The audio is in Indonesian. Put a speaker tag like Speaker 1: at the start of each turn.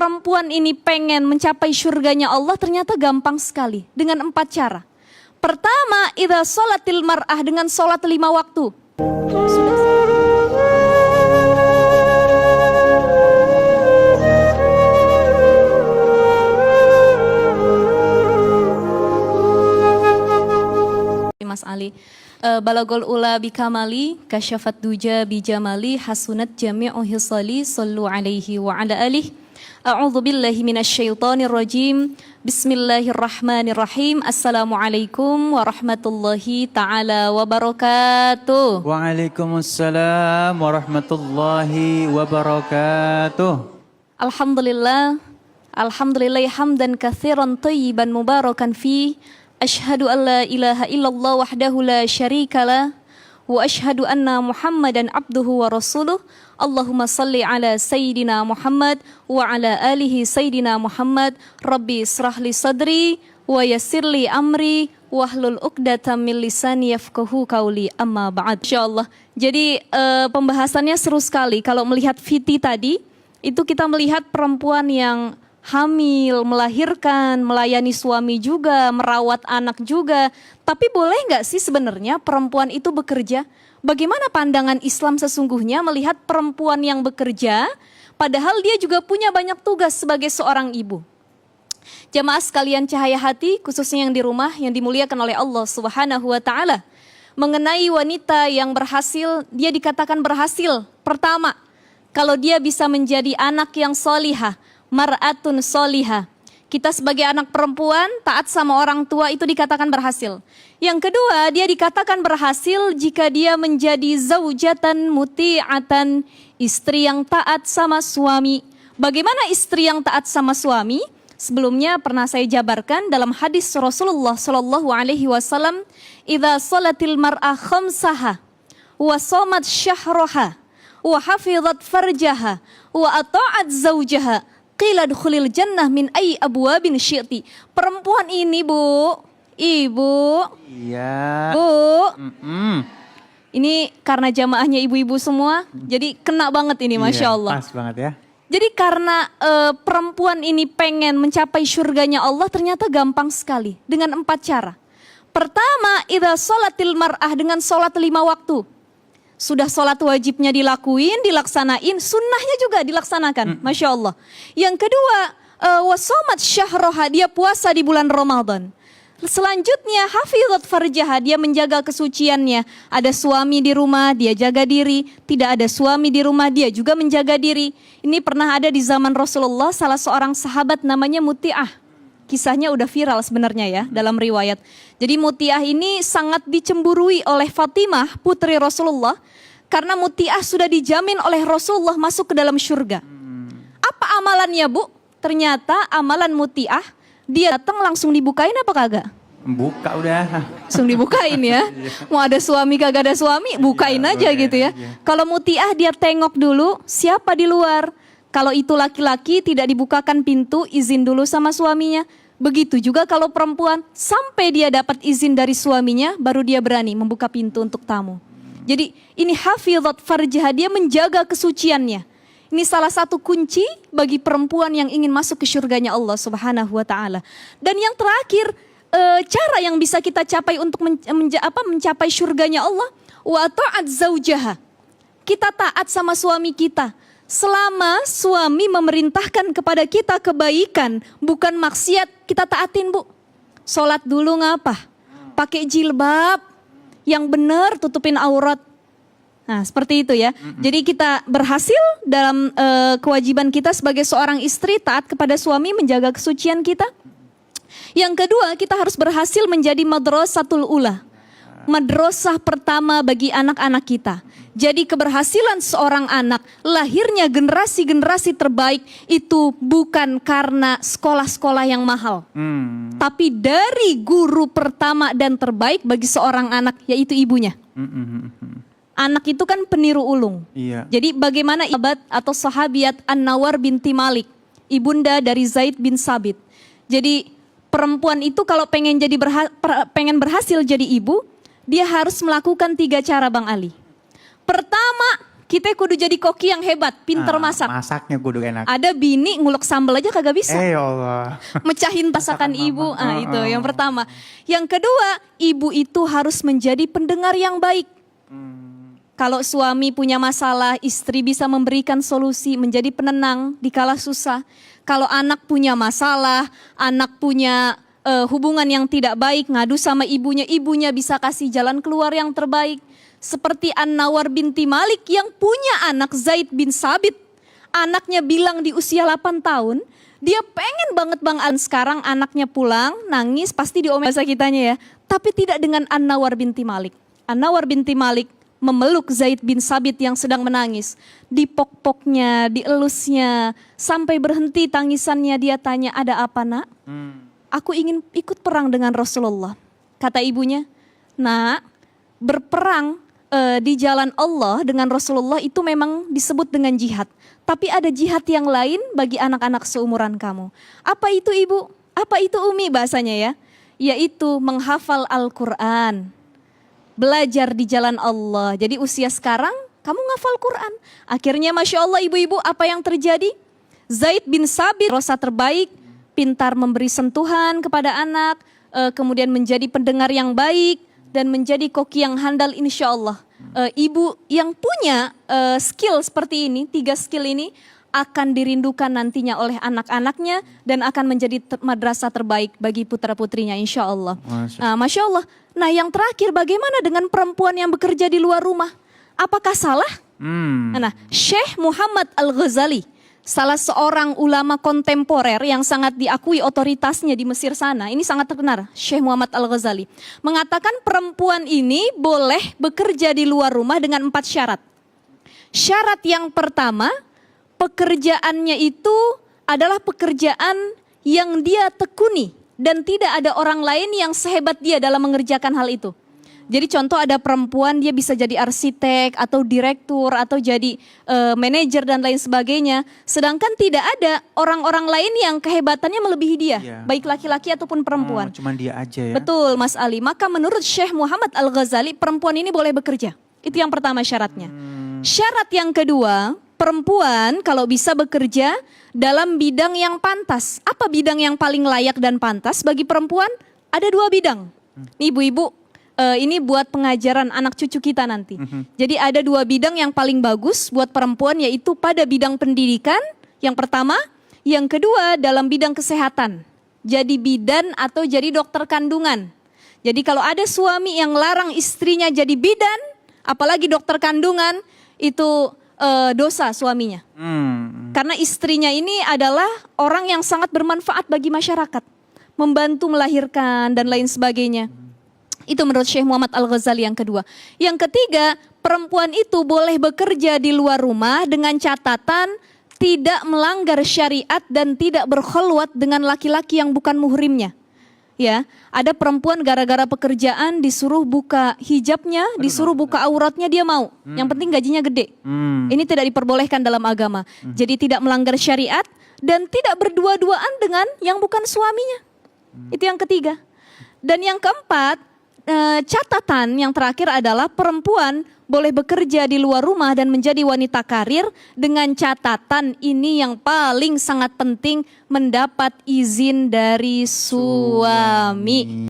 Speaker 1: perempuan ini pengen mencapai surganya Allah ternyata gampang sekali dengan 4 cara. Pertama, idza sholatil mar'ah, dengan sholat 5 waktu. Sudah. Mas Ali, balagol ula bikamali, kasyafat duja bijamali, hasunat jami'u hisali, sallu alaihi wa ala alih. A'udzu billahi minasyaitonir rajim. Bismillahirrahmanirrahim. Assalamualaikum warahmatullahi taala wabarakatuh.
Speaker 2: Waalaikumsalam warahmatullahi wabarakatuh.
Speaker 1: Alhamdulillah. Alhamdulillah hamdan katsiran thayyiban mubarakan fi. Asyhadu an la ilaha illallah wahdahu la syarikalah wa asyhadu anna Muhammadan abduhu wa rasuluh. Allahumma salli ala sayyidina Muhammad wa ala alihi sayyidina Muhammad. Rabbi israh li sadri wa yassir li amri wahlul 'uqdatam min lisani yafqahu qauli, amma ba'd. Insyaallah. Jadi pembahasannya seru sekali. Kalau melihat Fiti tadi, itu kita melihat perempuan yang hamil, melahirkan, melayani suami juga, merawat anak juga. Tapi boleh nggak sih sebenarnya perempuan itu bekerja? Bagaimana pandangan Islam sesungguhnya melihat perempuan yang bekerja, padahal dia juga punya banyak tugas sebagai seorang ibu? Jamaah sekalian cahaya hati, khususnya yang di rumah, yang dimuliakan oleh Allah Subhanahu wa Ta'ala. Mengenai wanita yang berhasil, dia dikatakan berhasil. Pertama, kalau dia bisa menjadi anak yang solihah, mar'atun solihah. Kita sebagai anak perempuan taat sama orang tua itu dikatakan berhasil. Yang kedua, dia dikatakan berhasil jika dia menjadi zaujatan muti'atan, istri yang taat sama suami. Bagaimana istri yang taat sama suami? Sebelumnya pernah saya jabarkan dalam hadis Rasulullah sallallahu alaihi wasallam, "Idza shalatil mar'ah khamsaha wa shamat syahraha wa hafizat farjaha wa ata'at zaujaha qila dukhulil jannah min ayyi abwabin syi'ti." Perempuan ini, Bu, Ibu.
Speaker 2: Iya.
Speaker 1: Bu. Ini karena jamaahnya ibu-ibu semua, jadi kena banget ini, Masya Allah.
Speaker 2: Pas banget ya.
Speaker 1: Jadi karena perempuan ini pengen mencapai surganya Allah ternyata gampang sekali dengan 4 cara. Pertama, idza sholatil mar'ah, dengan sholat 5 waktu. Sudah sholat wajibnya dilakuin, dilaksanain, sunnahnya juga dilaksanakan. Masya Allah. Yang kedua, wasomat syahroha, dia puasa di bulan Ramadan. Selanjutnya, hafizat farjaha, dia menjaga kesuciannya. Ada suami di rumah, dia jaga diri. Tidak ada suami di rumah, dia juga menjaga diri. Ini pernah ada di zaman Rasulullah, salah seorang sahabat namanya Muti'ah. Kisahnya udah viral sebenarnya ya dalam riwayat. Jadi Muti'ah ini sangat dicemburui oleh Fatimah, putri Rasulullah. Karena Muti'ah sudah dijamin oleh Rasulullah masuk ke dalam surga. Apa amalannya, Bu? Ternyata amalan Muti'ah, dia datang langsung dibukain apa kagak?
Speaker 2: Buka udah.
Speaker 1: Langsung dibukain ya. Mau ada suami kagak ada suami, bukain aja gitu ya. Kalau Muti'ah dia tengok dulu siapa di luar. Kalau itu laki-laki tidak dibukakan pintu, izin dulu sama suaminya. Begitu juga kalau perempuan, sampai dia dapat izin dari suaminya, baru dia berani membuka pintu untuk tamu. Jadi ini hafizat farjah, dia menjaga kesuciannya. Ini salah satu kunci bagi perempuan yang ingin masuk ke surganya Allah Subhanahu wa Ta'ala. Dan yang terakhir, cara yang bisa kita capai untuk mencapai surganya Allah, wa ta'at zaujaha. Kita taat sama suami kita. Selama suami memerintahkan kepada kita kebaikan, bukan maksiat, kita taatin, Bu. Sholat dulu ngapa? Pakai jilbab yang benar, tutupin aurat. Nah, seperti itu ya. Jadi kita berhasil dalam kewajiban kita sebagai seorang istri, taat kepada suami, menjaga kesucian kita. Yang kedua, kita harus berhasil menjadi madrasatul ula. Madrasah pertama bagi anak-anak kita. Jadi keberhasilan seorang anak, lahirnya generasi-generasi terbaik itu bukan karena sekolah-sekolah yang mahal. Tapi dari guru pertama dan terbaik bagi seorang anak, yaitu ibunya. Anak itu kan peniru ulung.
Speaker 2: Iya.
Speaker 1: Jadi bagaimana sahabat atau sahabiat An-Nawar binti Malik, ibunda dari Zaid bin Sabit. Jadi perempuan itu kalau pengen berhasil jadi ibu, dia harus melakukan 3 cara, Bang Ali. Pertama, kita kudu jadi koki yang hebat, pinter masak.
Speaker 2: Masaknya kudu enak.
Speaker 1: Ada bini ngulek sambal aja kagak bisa.
Speaker 2: Ya Allah.
Speaker 1: Mecahin masakan ibu, itu yang pertama. Yang kedua, ibu itu harus menjadi pendengar yang baik. Kalau suami punya masalah, istri bisa memberikan solusi, menjadi penenang di kala susah. Kalau anak punya masalah, anak punya hubungan yang tidak baik, ngadu sama ibunya, ibunya bisa kasih jalan keluar yang terbaik. Seperti An-Nawar binti Malik yang punya anak Zaid bin Sabit. Anaknya bilang di usia 8 tahun, dia pengen banget sekarang anaknya pulang, nangis, pasti diomelin bahasa kitanya ya. Tapi tidak dengan An-Nawar binti Malik. An-Nawar binti Malik memeluk Zaid bin Sabit yang sedang menangis. Dipok-poknya, dielusnya, sampai berhenti tangisannya. Dia tanya, ada apa nak? Aku ingin ikut perang dengan Rasulullah. Kata ibunya, nak, berperang di jalan Allah dengan Rasulullah itu memang disebut dengan jihad. Tapi ada jihad yang lain bagi anak-anak seumuran kamu. Apa itu ibu? Apa itu Umi bahasanya ya? Yaitu menghafal Al-Quran. Belajar di jalan Allah. Jadi usia sekarang kamu ngafal Quran. Akhirnya Masya Allah ibu-ibu, apa yang terjadi? Zaid bin Sabit rasa terbaik, pintar memberi sentuhan kepada anak, kemudian menjadi pendengar yang baik, dan menjadi koki yang handal insya Allah. Ibu yang punya skill seperti ini, 3 skill ini akan dirindukan nantinya oleh anak-anaknya dan akan menjadi madrasah terbaik bagi putra-putrinya insya Allah. Masya Allah. Nah yang terakhir, bagaimana dengan perempuan yang bekerja di luar rumah? Apakah salah? Nah, Syekh Muhammad Al-Ghazali, salah seorang ulama kontemporer yang sangat diakui otoritasnya di Mesir sana, ini sangat terkenal, Syekh Muhammad Al-Ghazali, mengatakan perempuan ini boleh bekerja di luar rumah dengan 4 syarat. Syarat yang pertama, pekerjaannya itu adalah pekerjaan yang dia tekuni dan tidak ada orang lain yang sehebat dia dalam mengerjakan hal itu. Jadi contoh ada perempuan dia bisa jadi arsitek atau direktur atau jadi manajer dan lain sebagainya. Sedangkan tidak ada orang-orang lain yang kehebatannya melebihi dia. Baik laki-laki ataupun perempuan.
Speaker 2: Cuman dia aja ya.
Speaker 1: Betul Mas Ali. Maka menurut Syekh Muhammad Al-Ghazali perempuan ini boleh bekerja. Itu yang pertama syaratnya. Syarat yang kedua, perempuan kalau bisa bekerja dalam bidang yang pantas. Apa bidang yang paling layak dan pantas bagi perempuan? Ada 2 bidang. Ibu-ibu, ini buat pengajaran anak cucu kita nanti. Jadi ada 2 bidang yang paling bagus buat perempuan, yaitu pada bidang pendidikan, yang pertama. Yang kedua dalam bidang kesehatan. Jadi bidan atau jadi dokter kandungan. Jadi kalau ada suami yang larang istrinya jadi bidan, apalagi dokter kandungan, itu dosa suaminya. Karena istrinya ini adalah orang yang sangat bermanfaat bagi masyarakat. Membantu melahirkan dan lain sebagainya. Itu menurut Syekh Muhammad Al-Ghazali yang kedua. Yang ketiga, perempuan itu boleh bekerja di luar rumah dengan catatan tidak melanggar syariat dan tidak berkhulwat dengan laki-laki yang bukan muhrimnya. Ya, ada perempuan gara-gara pekerjaan disuruh buka hijabnya, disuruh buka auratnya, dia mau. Yang penting gajinya gede. Ini tidak diperbolehkan dalam agama. Jadi tidak melanggar syariat dan tidak berdua-duaan dengan yang bukan suaminya. Itu yang ketiga. Dan yang keempat, catatan yang terakhir adalah perempuan boleh bekerja di luar rumah dan menjadi wanita karir dengan catatan ini yang paling sangat penting, mendapat izin dari suami.